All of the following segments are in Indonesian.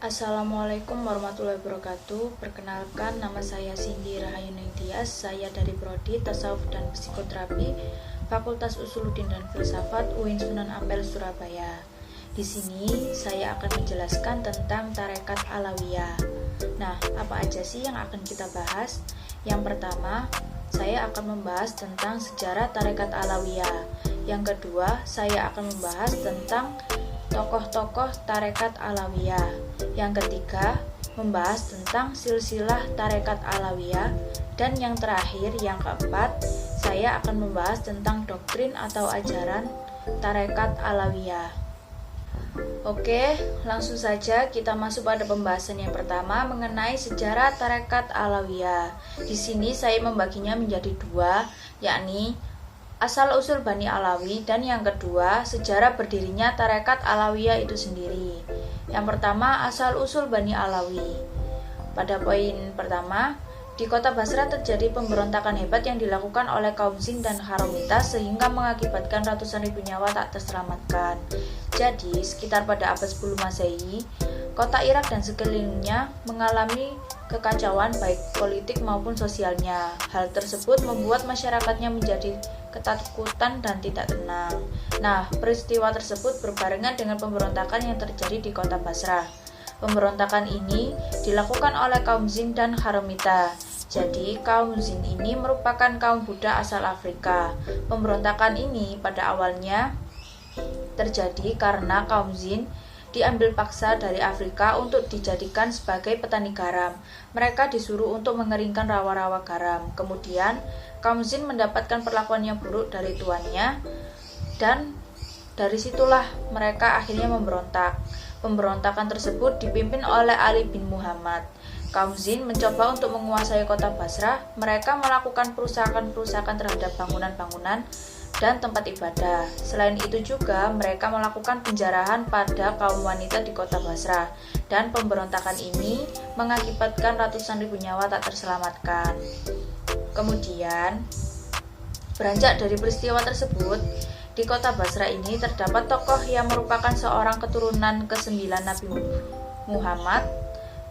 Assalamualaikum warahmatullahi wabarakatuh. Perkenalkan, nama saya Cindy Rahayuning Tias. Saya dari Prodi Tasawuf dan Psikoterapi, Fakultas Usuluddin dan Filsafat UIN Sunan Ampel, Surabaya. Di sini saya akan menjelaskan tentang tarekat Alawiyah. Nah, apa aja sih yang akan kita bahas? Yang pertama, saya akan membahas tentang sejarah tarekat Alawiyah. Yang kedua, saya akan membahas tentang tokoh-tokoh tarekat Alawiyah. Yang ketiga, membahas tentang silsilah tarekat Alawiyah. Dan yang terakhir, yang keempat, saya akan membahas tentang doktrin atau ajaran tarekat Alawiyah. Oke, langsung saja kita masuk pada pembahasan yang pertama mengenai sejarah tarekat Alawiyah. Di sini saya membaginya menjadi dua, yakni asal-usul Bani Alawi, dan yang kedua, sejarah berdirinya tarekat Alawiyah itu sendiri. Yang pertama, asal-usul Bani Alawi. Pada poin pertama, di kota Basra terjadi pemberontakan hebat yang dilakukan oleh kaum Jin dan Haramita sehingga mengakibatkan ratusan ribu nyawa tak terselamatkan. Jadi, sekitar pada abad 10 Masehi, kota Irak dan sekelilingnya mengalami kekacauan baik politik maupun sosialnya. Hal tersebut membuat masyarakatnya menjadi ketakutan dan tidak tenang. Nah, peristiwa tersebut berbarengan dengan pemberontakan yang terjadi di kota Basra. Pemberontakan ini dilakukan oleh kaum Jin dan Haramita. Jadi, kaum Jin ini merupakan kaum Buddha asal Afrika. Pemberontakan ini pada awalnya terjadi karena kaum Jin diambil paksa dari Afrika untuk dijadikan sebagai petani garam. Mereka disuruh untuk mengeringkan rawa-rawa garam. Kemudian, kaum Jin mendapatkan perlakuan yang buruk dari tuannya, dan dari situlah mereka akhirnya memberontak. Pemberontakan tersebut dipimpin oleh Ali bin Muhammad. Kaum Jin mencoba untuk menguasai kota Basra. Mereka melakukan perusakan-perusakan terhadap bangunan-bangunan dan tempat ibadah. Selain itu juga mereka melakukan penjarahan pada kaum wanita di kota Basra, dan pemberontakan ini mengakibatkan ratusan ribu nyawa tak terselamatkan. Kemudian, beranjak dari peristiwa tersebut, di kota Basra ini terdapat tokoh yang merupakan seorang keturunan ke-9 Nabi Muhammad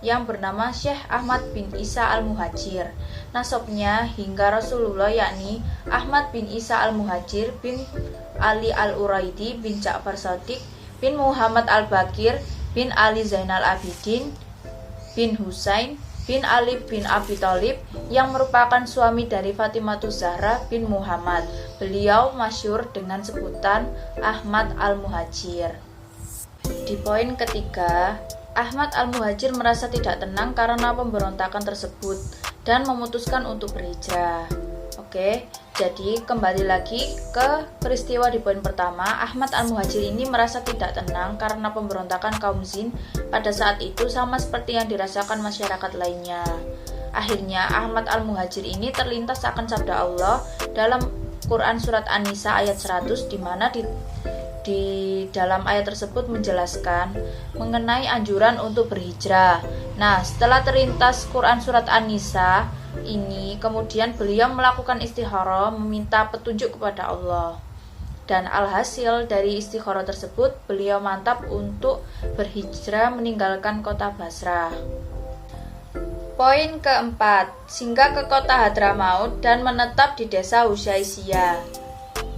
yang bernama Syekh Ahmad bin Isa al-Muhajir. Nasabnya hingga Rasulullah, yakni Ahmad bin Isa al-Muhajir bin Ali al-Uraidi bin Ja'far Shadiq bin Muhammad al-Bakir bin Ali Zainal Abidin bin Husain bin Ali bin Abi Thalib yang merupakan suami dari Fatimatus Zahra bin Muhammad. Beliau masyhur dengan sebutan Ahmad al-Muhajir. Di poin ketiga, Ahmad al-Muhajir merasa tidak tenang karena pemberontakan tersebut dan memutuskan untuk berhijrah. Oke, jadi kembali lagi ke peristiwa di poin pertama. Ahmad al-Muhajir ini merasa tidak tenang karena pemberontakan kaum Jin pada saat itu sama seperti yang dirasakan masyarakat lainnya. Akhirnya Ahmad al-Muhajir ini terlintas akan sabda Allah dalam Quran surat An-Nisa ayat 100, di mana di dalam ayat tersebut menjelaskan mengenai anjuran untuk berhijrah. Nah, setelah terlintas Quran surat An-Nisa ini, kemudian beliau melakukan istikharah, meminta petunjuk kepada Allah. Dan alhasil dari istikharah tersebut, beliau mantap untuk berhijrah meninggalkan kota Basra. Poin keempat, singgah ke kota Hadramaut dan menetap di desa Husyaisiyah.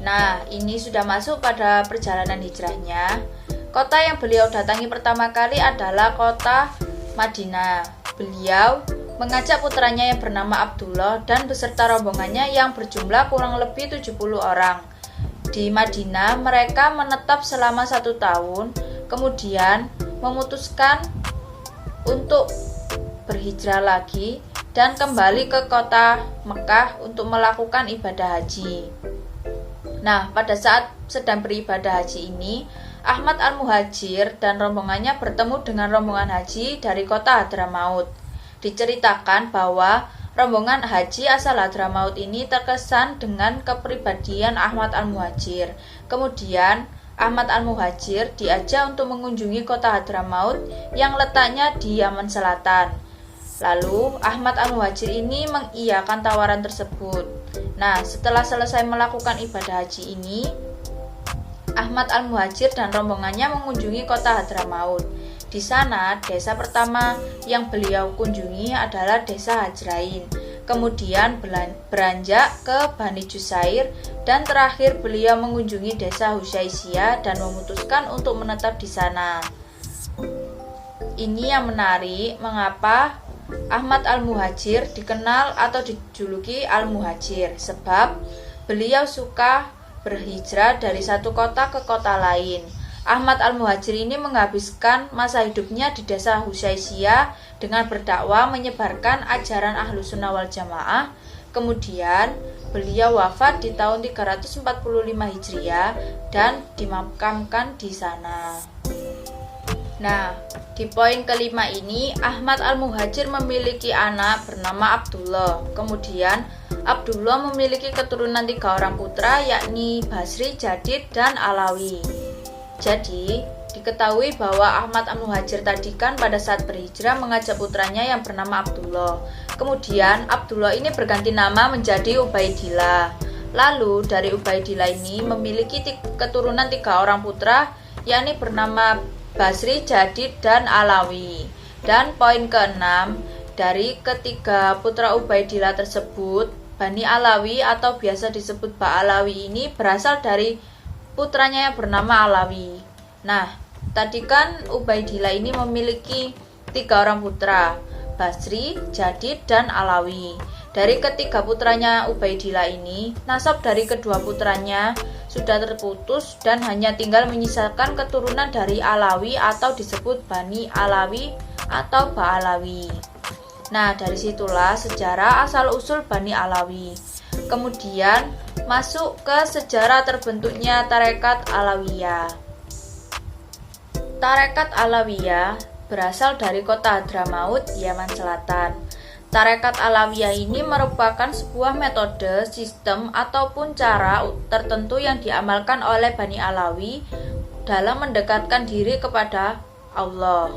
Nah, ini sudah masuk pada perjalanan hijrahnya. Kota yang beliau datangi pertama kali adalah kota Madinah. Beliau mengajak putranya yang bernama Abdullah dan beserta rombongannya yang berjumlah kurang lebih 70 orang. Di Madinah mereka menetap selama 1 tahun, kemudian memutuskan untuk berhijrah lagi dan kembali ke kota Mekah untuk melakukan ibadah haji. Nah, pada saat sedang beribadah haji ini, Ahmad al-Muhajir dan rombongannya bertemu dengan rombongan haji dari kota Hadramaut. Diceritakan bahwa rombongan haji asal Hadramaut ini terkesan dengan kepribadian Ahmad al-Muhajir. Kemudian, Ahmad al-Muhajir diajak untuk mengunjungi kota Hadramaut yang letaknya di Yaman Selatan. Lalu, Ahmad al-Muhajir ini mengiyakan tawaran tersebut. Nah, setelah selesai melakukan ibadah haji ini, Ahmad al-Muhajir dan rombongannya mengunjungi kota Hadramaut. Di sana, desa pertama yang beliau kunjungi adalah desa Hajrain. Kemudian beranjak ke Bani Jusair dan terakhir beliau mengunjungi desa Husaisyah dan memutuskan untuk menetap di sana. Ini yang menarik mengapa Ahmad Al-Muhajir dikenal atau dijuluki Al-Muhajir, sebab beliau suka berhijrah dari satu kota ke kota lain. Ahmad Al-Muhajir ini menghabiskan masa hidupnya di desa Husaisyah dengan berdakwah menyebarkan ajaran Ahlus Sunnah wal Jamaah. Kemudian beliau wafat di tahun 345 Hijriah dan dimakamkan di sana. Nah, di poin kelima ini Ahmad Al-Muhajir memiliki anak bernama Abdullah. Kemudian Abdullah memiliki keturunan 3 orang putra, yakni Basri, Jadid, dan Alawi. Jadi, diketahui bahwa Ahmad Al-Muhajir tadi kan pada saat berhijrah mengajak putranya yang bernama Abdullah. Kemudian Abdullah ini berganti nama menjadi Ubaidillah. Lalu dari Ubaidillah ini memiliki keturunan 3 orang putra, yakni bernama Basri, Jadid, dan Alawi. Dan poin keenam, dari ketiga putra Ubaidillah tersebut, Bani Alawi atau biasa disebut Ba'alawi ini berasal dari putranya yang bernama Alawi. Nah, tadi kan Ubaidillah ini memiliki 3 orang putra, Basri, Jadid, dan Alawi. Dari ketiga putranya Ubaidillah ini, nasab dari kedua putranya sudah terputus dan hanya tinggal menyisakan keturunan dari Alawi atau disebut Bani Alawi atau Ba'alawi. Nah, dari situlah sejarah asal-usul Bani Alawi. Kemudian masuk ke sejarah terbentuknya Tarekat Alawiyah. Tarekat Alawiyah berasal dari kota Hadramaut, Yaman Selatan. Tarekat Alawiyah ini merupakan sebuah metode, sistem, ataupun cara tertentu yang diamalkan oleh Bani Alawi dalam mendekatkan diri kepada Allah.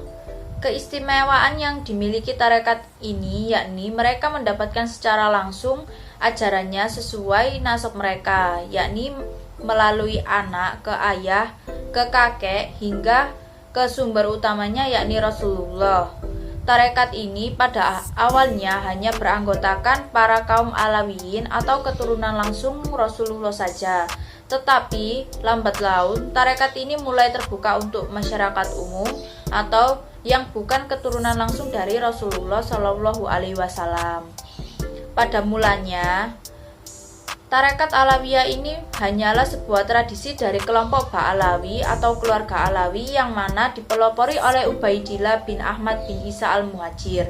Keistimewaan yang dimiliki tarekat ini yakni mereka mendapatkan secara langsung ajarannya sesuai nasab mereka, yakni melalui anak ke ayah, ke kakek, hingga ke sumber utamanya yakni Rasulullah. Tarekat ini pada awalnya hanya beranggotakan para kaum Alawiyin atau keturunan langsung Rasulullah saja. Tetapi lambat laun tarekat ini mulai terbuka untuk masyarakat umum atau yang bukan keturunan langsung dari Rasulullah Shallallahu Alaihi Wasallam. Pada mulanya, Tarekat Alawiyah ini hanyalah sebuah tradisi dari kelompok Ba'alawi atau keluarga Alawi yang mana dipelopori oleh Ubaidillah bin Ahmad bin Isa Al-Muhajir.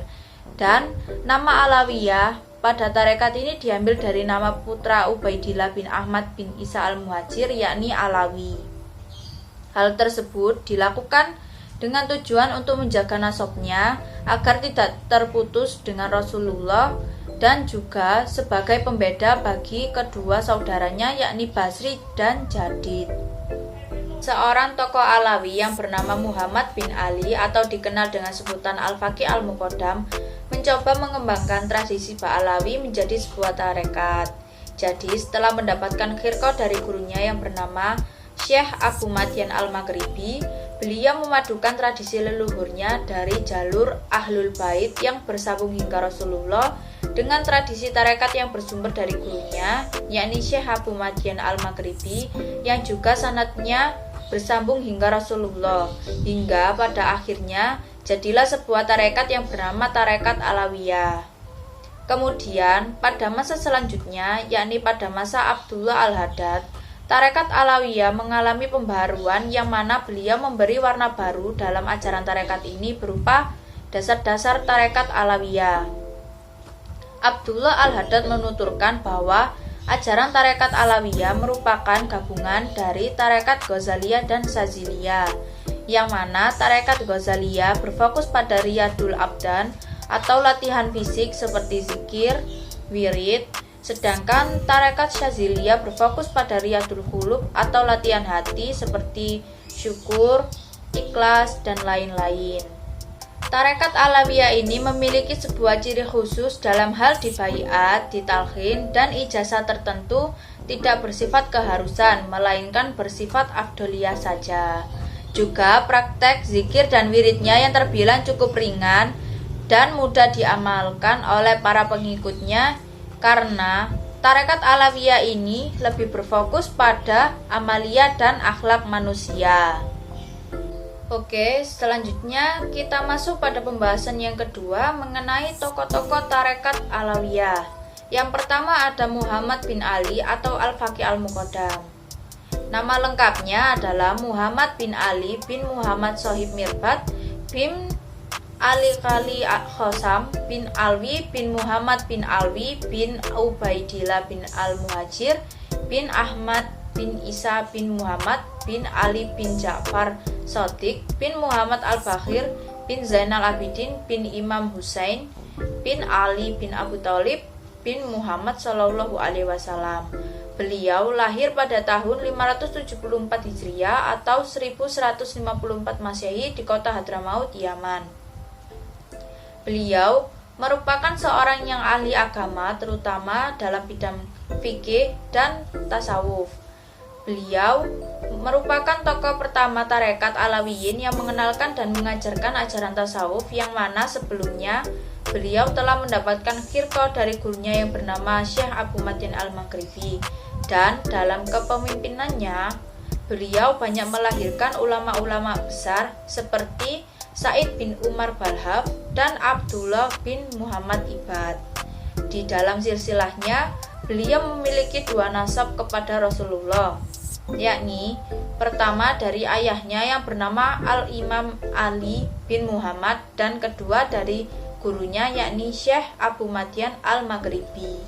Dan nama Alawiyah pada tarekat ini diambil dari nama putra Ubaidillah bin Ahmad bin Isa Al-Muhajir, yakni Alawi. Hal tersebut dilakukan dengan tujuan untuk menjaga nasabnya agar tidak terputus dengan Rasulullah dan juga sebagai pembeda bagi kedua saudaranya yakni Basri dan Jadid. Seorang tokoh Alawi yang bernama Muhammad bin Ali atau dikenal dengan sebutan Al-Faqih Al-Muqaddam mencoba mengembangkan tradisi Ba'alawi menjadi sebuah tarekat. Jadi setelah mendapatkan khirqah dari gurunya yang bernama Syekh Abu Madyan Al-Maghribi, beliau memadukan tradisi leluhurnya dari jalur Ahlul Bait yang bersambung hingga Rasulullah dengan tradisi tarekat yang bersumber dari gurunya, yakni Syekh Abu Madyan Al-Maghribi yang juga sanadnya bersambung hingga Rasulullah, hingga pada akhirnya jadilah sebuah tarekat yang bernama Tarekat Alawiyah. Kemudian pada masa selanjutnya, yakni pada masa Abdullah Al-Haddad, Tarekat Alawiyah mengalami pembaharuan yang mana beliau memberi warna baru dalam ajaran tarekat ini berupa dasar-dasar Tarekat Alawiyah. Abdullah Al-Haddad menuturkan bahwa ajaran Tarekat Alawiyah merupakan gabungan dari Tarekat Ghazaliyah dan Saziliyah, yang mana Tarekat Ghazaliyah berfokus pada riyadul abdan atau latihan fisik seperti zikir, wirid, sedangkan Tarekat Syaziliyah berfokus pada riyadul qulub atau latihan hati seperti syukur, ikhlas, dan lain-lain. Tarekat Alawiyah ini memiliki sebuah ciri khusus dalam hal dibaiat, ditalqin, dan ijazah tertentu tidak bersifat keharusan, melainkan bersifat afdoliyah saja. Juga praktek zikir dan wiridnya yang terbilang cukup ringan dan mudah diamalkan oleh para pengikutnya, karena tarekat Alawiyah ini lebih berfokus pada amalia dan akhlak manusia. Oke, selanjutnya kita masuk pada pembahasan yang kedua mengenai tokoh-tokoh tarekat Alawiyah. Yang pertama ada Muhammad bin Ali atau Al-Faqih Al-Muqaddam. Nama lengkapnya adalah Muhammad bin Ali bin Muhammad Sohib Mirbat bin Ali Kali Khosam bin Alwi bin Muhammad bin Alwi bin Ubaidillah bin Al-Muhajir bin Ahmad bin Isa bin Muhammad bin Ali bin Ja'far Shadiq bin Muhammad Al-Bakhir bin Zainal Abidin bin Imam Husain bin Ali bin Abu Thalib bin Muhammad Sallallahu Alaihi Wasallam. Beliau lahir pada tahun 574 Hijriah atau 1154 Masehi di kota Hadramaut, Yaman. Beliau merupakan seorang yang ahli agama terutama dalam bidang fikih dan tasawuf. Beliau merupakan tokoh pertama tarekat Alawiyin yang mengenalkan dan mengajarkan ajaran tasawuf, yang mana sebelumnya beliau telah mendapatkan khirqah dari gurunya yang bernama Syekh Abu Madyan Al-Maghribi. Dan dalam kepemimpinannya, beliau banyak melahirkan ulama-ulama besar seperti Said bin Umar Balhaf dan Abdullah bin Muhammad Ibad. Di dalam silsilahnya, beliau memiliki dua nasab kepada Rasulullah, yakni pertama dari ayahnya yang bernama Al-Imam Ali bin Muhammad dan kedua dari gurunya yakni Syekh Abu Madyan Al-Maghribi.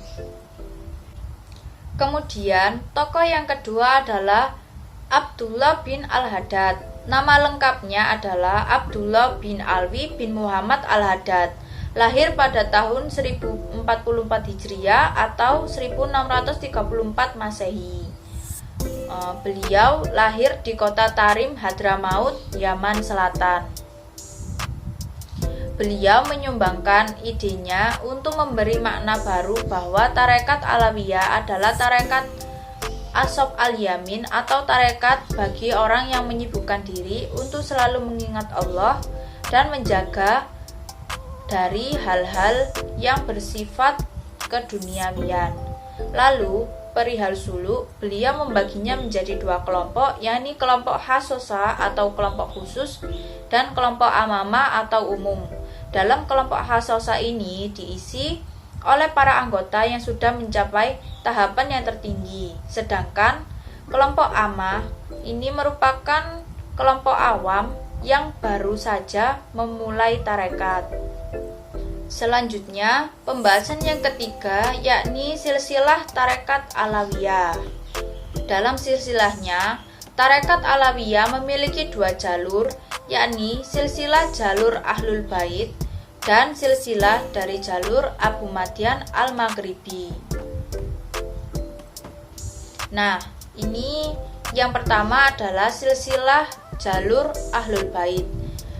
Kemudian tokoh yang kedua adalah Abdullah bin Al-Haddad. Nama lengkapnya adalah Abdullah bin Alwi bin Muhammad Al-Haddad. Lahir pada tahun 1044 Hijriah atau 1634 Masehi. Beliau lahir di kota Tarim, Hadramaut, Yaman Selatan. Beliau menyumbangkan idenya untuk memberi makna baru bahwa tarekat Alawiyah adalah tarekat Ashab al-Yamin atau tarekat bagi orang yang menyibukkan diri untuk selalu mengingat Allah dan menjaga dari hal-hal yang bersifat keduniawian. Lalu perihal suluk, beliau membaginya menjadi dua kelompok, yakni kelompok khasosa atau kelompok khusus dan kelompok amama atau umum. Dalam kelompok khasosa ini diisi oleh para anggota yang sudah mencapai tahapan yang tertinggi, sedangkan kelompok amah ini merupakan kelompok awam yang baru saja memulai tarekat. Selanjutnya, pembahasan yang ketiga yakni silsilah tarekat Alawiyah. Dalam silsilahnya, tarekat Alawiyah memiliki dua jalur, yakni silsilah jalur Ahlul Bait dan silsilah dari jalur Abu Madyan Al-Maghribi. Nah, ini yang pertama adalah silsilah jalur Ahlul Bait.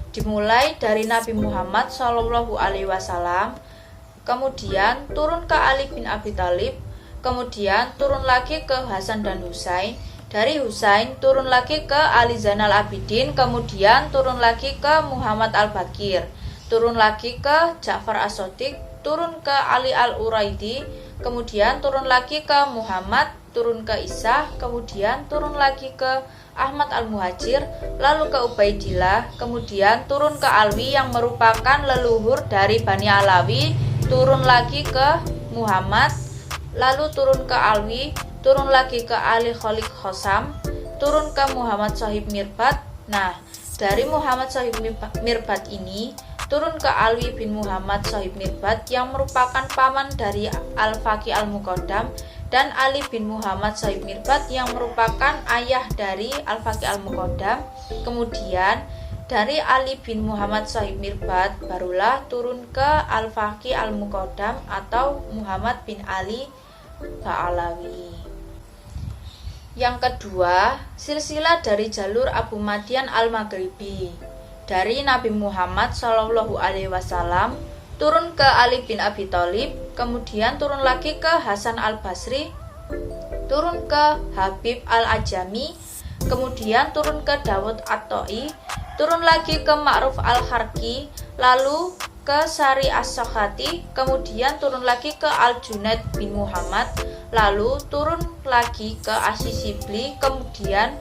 Dimulai dari Nabi Muhammad SAW, kemudian turun ke Ali bin Abi Thalib, kemudian turun lagi ke Hasan dan Husain, dari Husain turun lagi ke Ali Zainal Abidin, kemudian turun lagi ke Muhammad Al-Baqir, turun lagi ke Ja'far As-Shadiq, turun ke Ali Al-Uraidi, kemudian turun lagi ke Muhammad, turun ke Isa, kemudian turun lagi ke Ahmad Al-Muhajir, lalu ke Ubaidillah, kemudian turun ke Alwi yang merupakan leluhur dari Bani Alawi, turun lagi ke Muhammad, lalu turun ke Alwi, turun lagi ke Ali Khalid Khosam, turun ke Muhammad Sohib Mirbat. Nah, dari Muhammad Sohib Mirbat ini turun ke Alwi bin Muhammad Sohib Mirbat yang merupakan paman dari Al-Faqih Al-Muqaddam, dan Ali bin Muhammad Sohib Mirbat yang merupakan ayah dari Al-Faqih Al-Muqaddam. Kemudian dari Ali bin Muhammad Sohib Mirbat barulah turun ke Al-Faqih Al-Muqaddam atau Muhammad bin Ali Ba'alawi. Yang kedua, silsilah dari jalur Abu Madyan Al-Maghribi. Dari Nabi Muhammad SAW turun ke Ali bin Abi Thalib, kemudian turun lagi ke Hasan Al-Basri, turun ke Habib Al-Ajami, kemudian turun ke Dawud At-Ta'i, turun lagi ke Ma'ruf Al-Harqi, lalu ke Sari As-Sakhati, kemudian turun lagi ke Al-Junaid bin Muhammad, lalu turun lagi ke As-Sibli, kemudian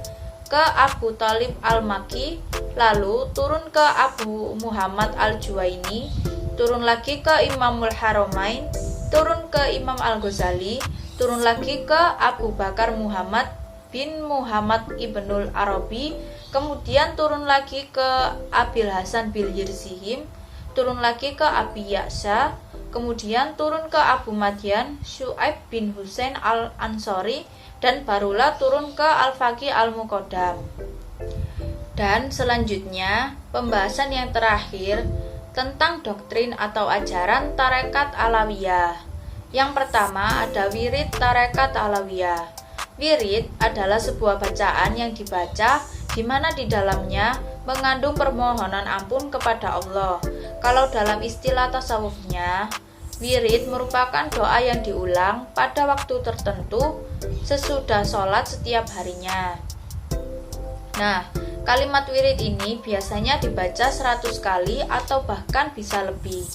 ke Abu Talib Al-Maki, lalu turun ke Abu Muhammad Al-Juwaini, turun lagi ke Imamul Haramain, turun ke Imam Al-Ghazali, turun lagi ke Abu Bakar Muhammad bin Muhammad Ibnul Arabi, kemudian turun lagi ke Abil Hasan bil Yirzihim, turun lagi ke Abi Ya'sa, kemudian turun ke Abu Madyan Syu'aib bin Husain Al-Ansori, dan barulah turun ke Al-Faqih Al-Muqaddam. Dan selanjutnya pembahasan yang terakhir tentang doktrin atau ajaran Tarekat Alawiyah. Yang pertama ada wirid Tarekat Alawiyah. Wirid adalah sebuah bacaan yang dibaca di mana di dalamnya mengandung permohonan ampun kepada Allah. Kalau dalam istilah tasawufnya, wirid merupakan doa yang diulang pada waktu tertentu sesudah sholat setiap harinya. Nah, kalimat wirid ini biasanya dibaca 100 kali atau bahkan bisa lebih.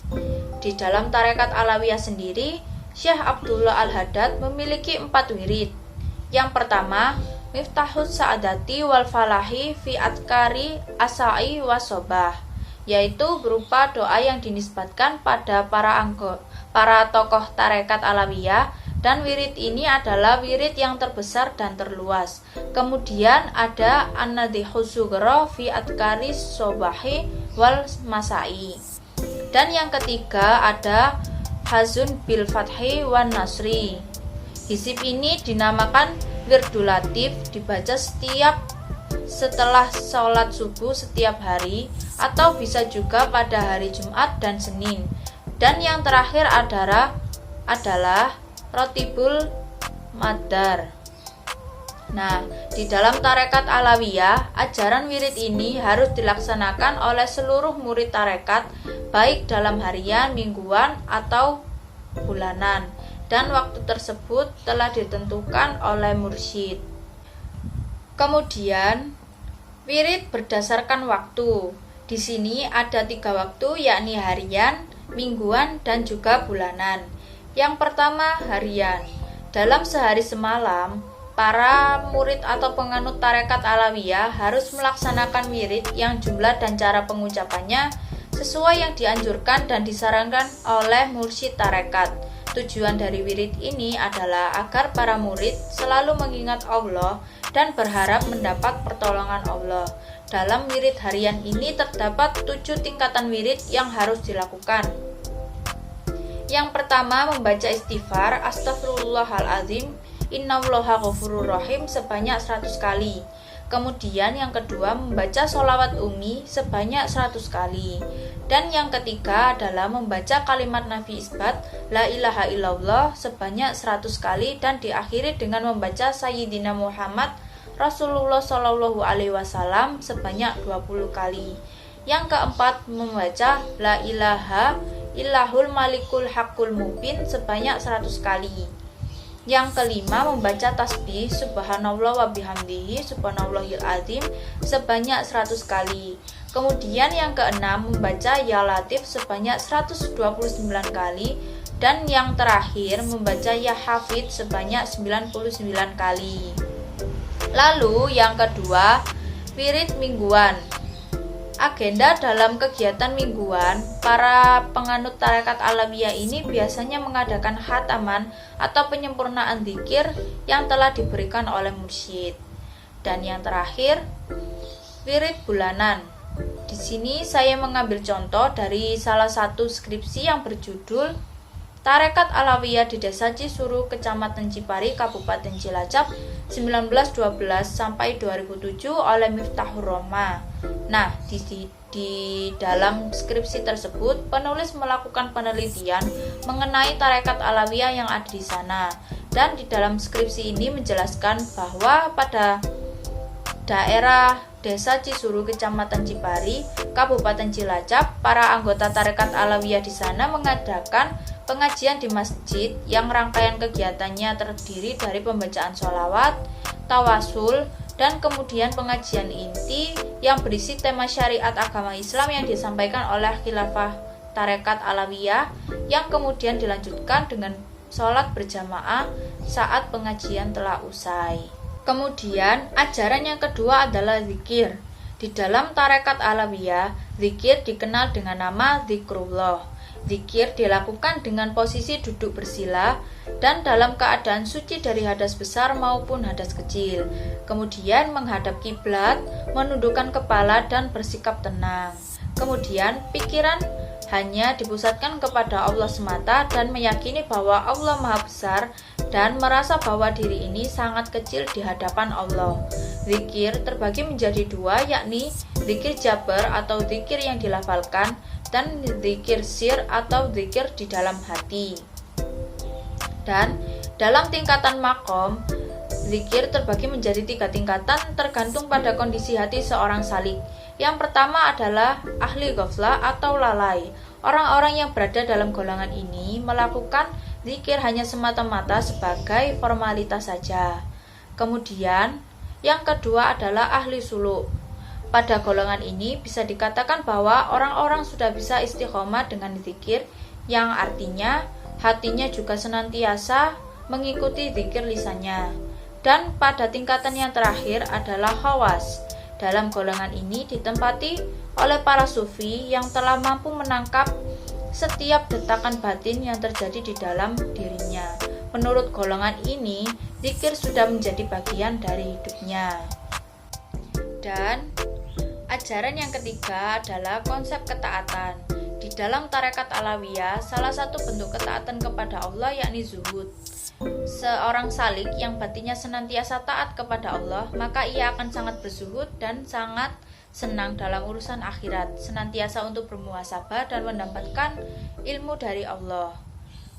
Di dalam Tarekat Alawiyah sendiri, Syekh Abdullah Al-Haddad memiliki 4 wirid. Yang pertama, Miftahus Sa'adati wal Falahi fi Adkari Asai Wasobah, yaitu berupa doa yang dinisbatkan pada para tokoh Tarekat Alawiyah, dan wirid ini adalah wirid yang terbesar dan terluas. Kemudian ada An-Nadhihus Sughra fi Adkari Sobahi wal Masai. Dan yang ketiga ada Hazun bil Fathi wan Nasri. Hizib ini dinamakan Wirdul Latif, dibaca setelah sholat subuh setiap hari, atau bisa juga pada hari Jumat dan Senin. Dan yang terakhir adalah Rotibul Madar. Nah, di dalam Tarekat Alawiyah, ajaran wirid ini harus dilaksanakan oleh seluruh murid tarekat, baik dalam harian, mingguan, atau bulanan. Dan waktu tersebut telah ditentukan oleh mursyid. Kemudian, wirid berdasarkan waktu. Di sini ada 3 waktu, yakni harian, mingguan, dan juga bulanan. Yang pertama, harian. Dalam sehari semalam, para murid atau penganut Tarekat Alawiyah harus melaksanakan wirid yang jumlah dan cara pengucapannya sesuai yang dianjurkan dan disarankan oleh mursyid tarekat. Tujuan dari wirid ini adalah agar para murid selalu mengingat Allah dan berharap mendapat pertolongan Allah. Dalam wirid harian ini terdapat 7 tingkatan wirid yang harus dilakukan. Yang pertama, membaca istighfar Astaghfirullahaladzim Innallaha ghafurur rahim sebanyak 100 kali. Kemudian yang kedua, membaca sholawat umi sebanyak 100 kali. Dan yang ketiga adalah membaca kalimat nafi isbat La ilaha illallah sebanyak 100 kali, dan diakhiri dengan membaca Sayyidina Muhammad Rasulullah Shallallahu Alaihi Wasallam sebanyak 20 kali. Yang keempat, membaca La ilaha illahul malikul haqqul mubin sebanyak 100 kali. Yang kelima, membaca tasbih subhanallah wa bihamdihi subhanallahil azim sebanyak 100 kali. Kemudian yang keenam, membaca ya latif sebanyak 129 kali. Dan yang terakhir, membaca ya hafid sebanyak 99 kali. Lalu yang kedua, wirid mingguan. Agenda dalam kegiatan mingguan, para penganut Tarekat Alawiyah ini biasanya mengadakan khataman atau penyempurnaan zikir yang telah diberikan oleh mursyid. Dan yang terakhir, wirid bulanan. Di sini saya mengambil contoh dari salah satu skripsi yang berjudul Tarekat Alawiyah di Desa Cisuru, Kecamatan Cipari, Kabupaten Cilacap 1912 sampai 2007 oleh Miftahur Roma. Nah, di dalam skripsi tersebut penulis melakukan penelitian mengenai Tarekat Alawiyah yang ada di sana. Dan di dalam skripsi ini menjelaskan bahwa pada daerah Desa Cisuru, Kecamatan Cipari, Kabupaten Cilacap, para anggota Tarekat Alawiyah di sana mengadakan pengajian di masjid yang rangkaian kegiatannya terdiri dari pembacaan sholawat, tawasul, dan kemudian pengajian inti yang berisi tema syariat agama Islam yang disampaikan oleh Khilafah Tarekat Alawiyah, yang kemudian dilanjutkan dengan sholat berjamaah saat pengajian telah usai. Kemudian ajaran yang kedua adalah zikir. Di dalam Tarekat Alawiyah, zikir dikenal dengan nama zikrullah. Zikir dilakukan dengan posisi duduk bersila dan dalam keadaan suci dari hadas besar maupun hadas kecil. Kemudian menghadap kiblat, menundukkan kepala dan bersikap tenang. Kemudian pikiran hanya dipusatkan kepada Allah semata dan meyakini bahwa Allah Maha Besar dan merasa bahwa diri ini sangat kecil di hadapan Allah. Zikir terbagi menjadi dua, yakni zikir jabar atau zikir yang dilafalkan dan zikir sir atau zikir di dalam hati. Dan dalam tingkatan makom, zikir terbagi menjadi 3 tingkatan tergantung pada kondisi hati seorang salik. Yang pertama adalah ahli ghaflah atau lalai. Orang-orang yang berada dalam golongan ini melakukan zikir hanya semata-mata sebagai formalitas saja. Kemudian, yang kedua adalah ahli suluk. Pada golongan ini bisa dikatakan bahwa orang-orang sudah bisa istiqomah dengan zikir, yang artinya hatinya juga senantiasa mengikuti zikir lisannya. Dan pada tingkatan yang terakhir adalah khawas. Dalam golongan ini ditempati oleh para sufi yang telah mampu menangkap setiap detakan batin yang terjadi di dalam dirinya. Menurut golongan ini, zikir sudah menjadi bagian dari hidupnya. Dan ajaran yang ketiga adalah konsep ketaatan. Di dalam Tarekat Alawiyah, salah satu bentuk ketaatan kepada Allah yakni zuhud. Seorang salik yang batinnya senantiasa taat kepada Allah, maka ia akan sangat berzuhud dan sangat senang dalam urusan akhirat, senantiasa untuk bermuhasabah dan mendapatkan ilmu dari Allah.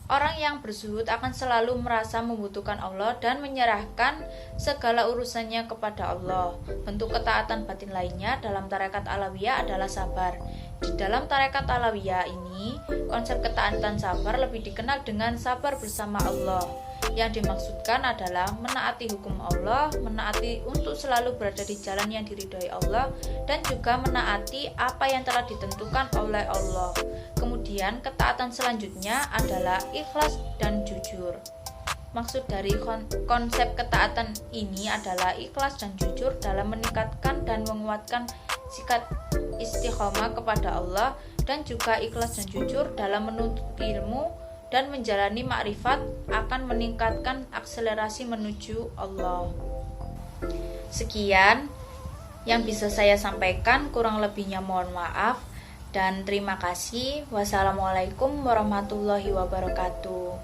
Orang yang berzuhud akan selalu merasa membutuhkan Allah dan menyerahkan segala urusannya kepada Allah. Bentuk ketaatan batin lainnya dalam Tarekat Alawiyah adalah sabar. Di dalam Tarekat Alawiyah ini, konsep ketaatan sabar lebih dikenal dengan sabar bersama Allah. Yang dimaksudkan adalah menaati hukum Allah, menaati untuk selalu berada di jalan yang diridhoi Allah, dan juga menaati apa yang telah ditentukan oleh Allah. Kemudian ketaatan selanjutnya adalah ikhlas dan jujur. Maksud dari konsep ketaatan ini adalah ikhlas dan jujur dalam meningkatkan dan menguatkan sikap istiqomah kepada Allah, dan juga ikhlas dan jujur dalam menuntut ilmu dan menjalani makrifat akan meningkatkan akselerasi menuju Allah. Sekian yang bisa saya sampaikan, kurang lebihnya mohon maaf dan terima kasih. Wassalamualaikum warahmatullahi wabarakatuh.